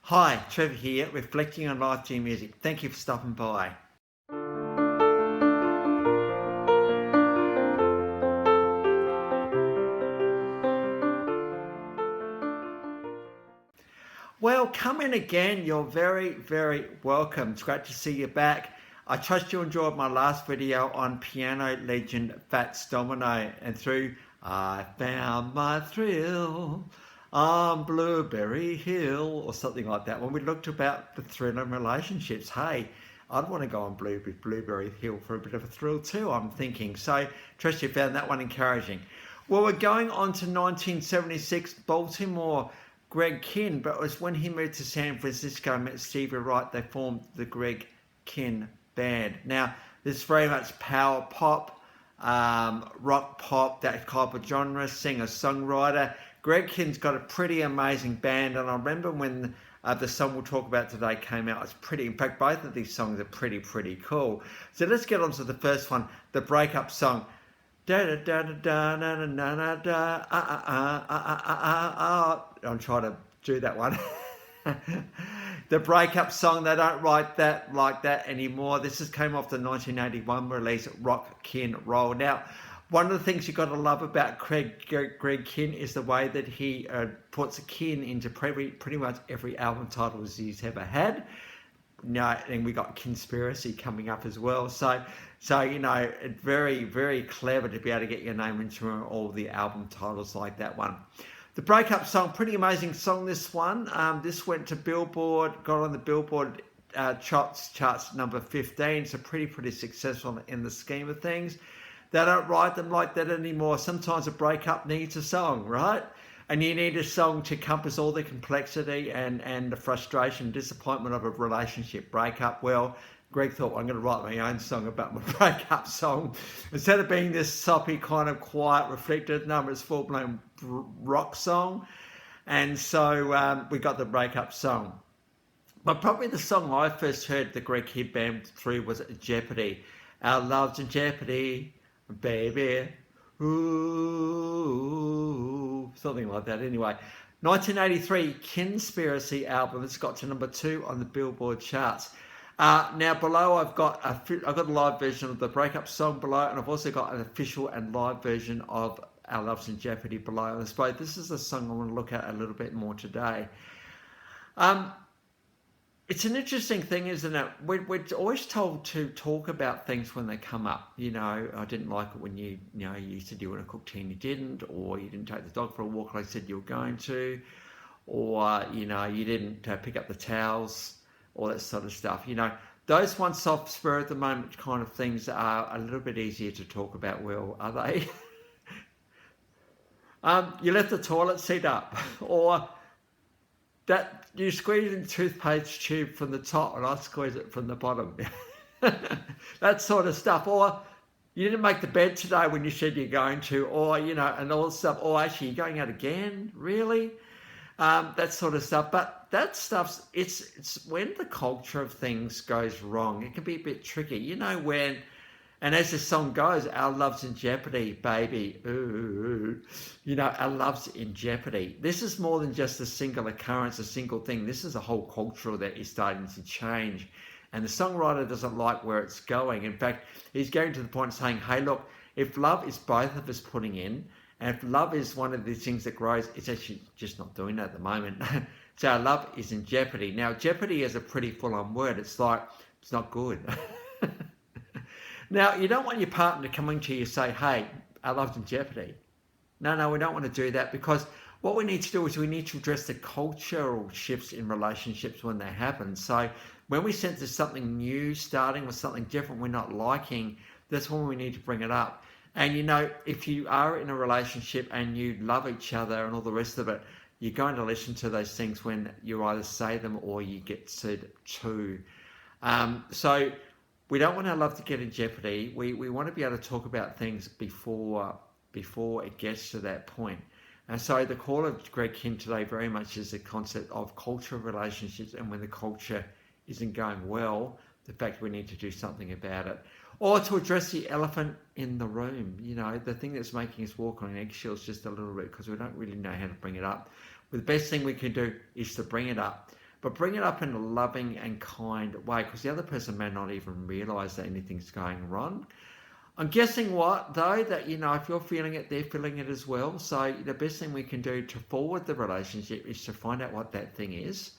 Hi, Trevor here, reflecting on life through music. Thank you for stopping by. Well, come in again. You're very, very welcome. It's great to see you back. I trust you enjoyed my last video on piano legend Fats Domino and through I found my thrill on Blueberry Hill or something like that when we looked about the thrill in relationships. Hey, I'd want to go on Blueberry Hill for a bit of a thrill too, I'm thinking. So trust you found that one encouraging. Well, we're going on to 1976, Baltimore. Greg Kihn, but it was when he moved to San Francisco and met Stevie Wright, they formed the Greg Kihn Band. Now, this is very much power pop, rock pop, that type of genre, singer-songwriter. Greg Kihn's got a pretty amazing band, and I remember when the song we'll talk about today came out, it's pretty, in fact, both of these songs are pretty cool. So let's get on to the first one, the Breakup Song. I'm trying to do that one. The Breakup Song, they don't write that like that anymore. This just came off the 1981 release, Rock, Kihn, Roll. Now, one of the things you've got to love about Greg Kihn is the way that he puts a Kihn into pretty much every album title he's ever had. No, and we got Conspiracy coming up as well. So you know, it's very clever to be able to get your name into all the album titles like that one. The Breakup Song, pretty amazing song, this one. This went to Billboard, got on the Billboard charts number 15, so pretty successful in the scheme of things. They don't write them like that anymore. Sometimes a breakup needs a song, right? And you need a song to encompass all the complexity and the frustration, disappointment of a relationship breakup. Well, Greg thought, I'm going to write my own song about my breakup song. Instead of being this soppy, kind of quiet, reflective number, it's full-blown rock song. And so we got the Breakup Song. But probably the song I first heard the Greg Kihn Band through was Jeopardy. Our love's in jeopardy, baby. Ooh, something like that. Anyway, 1983 Conspiracy album. It's got to number 2 on the Billboard charts. Now below I've got a live version of the Breakup Song below, and I've also got an official and live version of Our Love's in Jeopardy below. And I suppose this is the song I want to look at a little bit more today. It's an interesting thing, isn't it? We're always told to talk about things when they come up. You know, I didn't like it when you said you were going to cook tea and you didn't, or you didn't take the dog for a walk like I said you were going to, or, you know, you didn't pick up the towels, all that sort of stuff. You know, those ones soft spur at the moment kind of things are a little bit easier to talk about. Well, are they? You left the toilet seat up, or that you squeeze in the toothpaste tube from the top and I squeeze it from the bottom. That sort of stuff. Or you didn't make the bed today when you said you're going to, or, you know, and all this stuff. Or actually, you're going out again? Really? That sort of stuff. But that stuff's, it's when the culture of things goes wrong. It can be a bit tricky. You know, when, and as the song goes, our love's in jeopardy, baby. Ooh, you know, our love's in jeopardy. This is more than just a single occurrence, a single thing. This is a whole culture that is starting to change. And the songwriter doesn't like where it's going. In fact, he's going to the point of saying, hey, look, if love is both of us putting in, and if love is one of these things that grows, it's actually just not doing that at the moment. So our love is in jeopardy. Now, jeopardy is a pretty full-on word. It's like, it's not good. Now, you don't want your partner coming to you and say, hey, our love's in jeopardy. No, we don't want to do that, because what we need to do is we need to address the cultural shifts in relationships when they happen. So when we sense there's something new starting with something different we're not liking, that's when we need to bring it up. And, you know, if you are in a relationship and you love each other and all the rest of it, you're going to listen to those things when you either say them or you get said to. So we don't want our love to get in jeopardy. We want to be able to talk about things before it gets to that point. And so the call of Greg Kihn today very much is the concept of culture of relationships, and when the culture isn't going well, the fact we need to do something about it. Or to address the elephant in the room, you know, the thing that's making us walk on eggshells just a little bit because we don't really know how to bring it up. But the best thing we can do is to bring it up. but bring it up in a loving and kind way, because the other person may not even realize that anything's going wrong. I'm guessing what, though, that, if you're feeling it, they're feeling it as well. So the best thing we can do to forward the relationship is to find out what that thing is.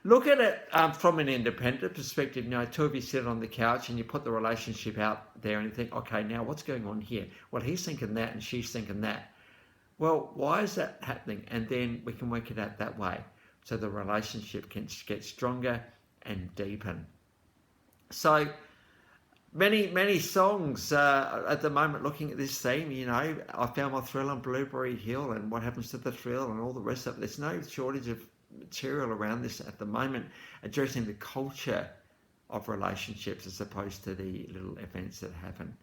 Look at it from an independent perspective. Two of you sit on the couch and you put the relationship out there and you think, okay, now what's going on here? Well, he's thinking that and she's thinking that. Well, why is that happening? And then we can work it out that way, so the relationship can get stronger and deepen. So many songs at the moment looking at this theme. I found my thrill on Blueberry Hill and what happens to the thrill and all the rest of it. There's no shortage of material around this at the moment, addressing the culture of relationships as opposed to the little events that happen.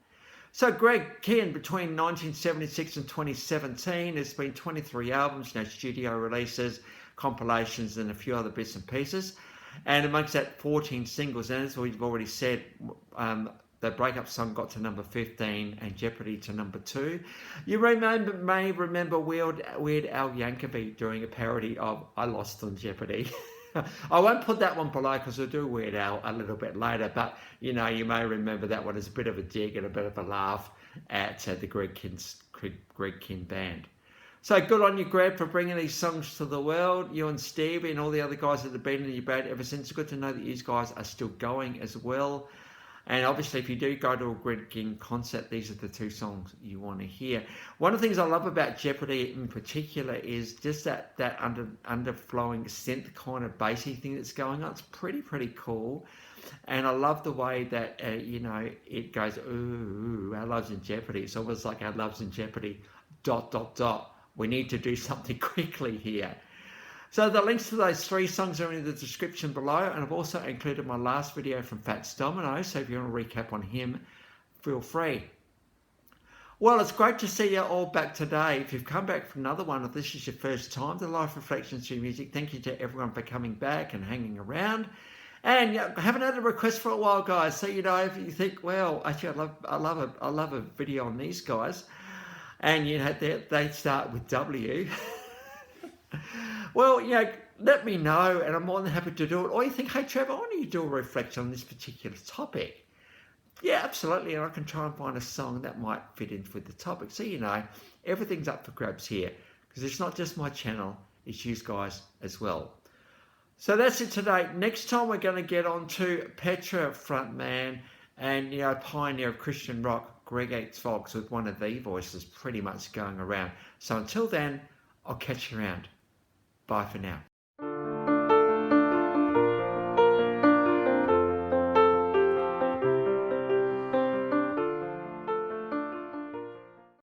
So Greg Kihn, between 1976 and 2017, there's been 23 albums, studio releases, compilations, and a few other bits and pieces. And amongst that, 14 singles. And as we've already said, the Breakup Song got to number 15 and Jeopardy to number 2. You may remember Weird Al Yankovic doing a parody of I Lost on Jeopardy. I won't put that one below because we'll do Weird Al a little bit later, but you may remember that one as a bit of a dig and a bit of a laugh at the Greg Kihn Band. So good on you, Greg, for bringing these songs to the world. You and Steve and all the other guys that have been in your band ever since. It's good to know that you guys are still going as well. And obviously, if you do go to a Greg Kihn concert, these are the 2 songs you want to hear. One of the things I love about Jeopardy in particular is just that underflowing synth kind of bassy thing that's going on. It's pretty cool. And I love the way that, it goes, ooh, our love's in jeopardy. It's almost like our love's in jeopardy, ... We need to do something quickly here. So the links to those 3 songs are in the description below, and I've also included my last video from Fats Domino, so if you want to recap on him, feel free. Well, it's great to see you all back today. If you've come back for another one, if this is your first time to Life Reflections Through Music, thank you to everyone for coming back and hanging around. And I haven't had a request for a while, guys, so if you think, well, actually I love a video on these guys, and they start with W. Well, let me know, and I'm more than happy to do it. Or you think, hey, Trevor, why don't you do a reflection on this particular topic? Yeah, absolutely, and I can try and find a song that might fit in with the topic. So, everything's up for grabs here, because it's not just my channel, it's you guys as well. So that's it today. Next time we're going to get on to Petra frontman and, pioneer of Christian rock, Greg Kihn, with one of the voices pretty much going around. So until then, I'll catch you around. Bye for now.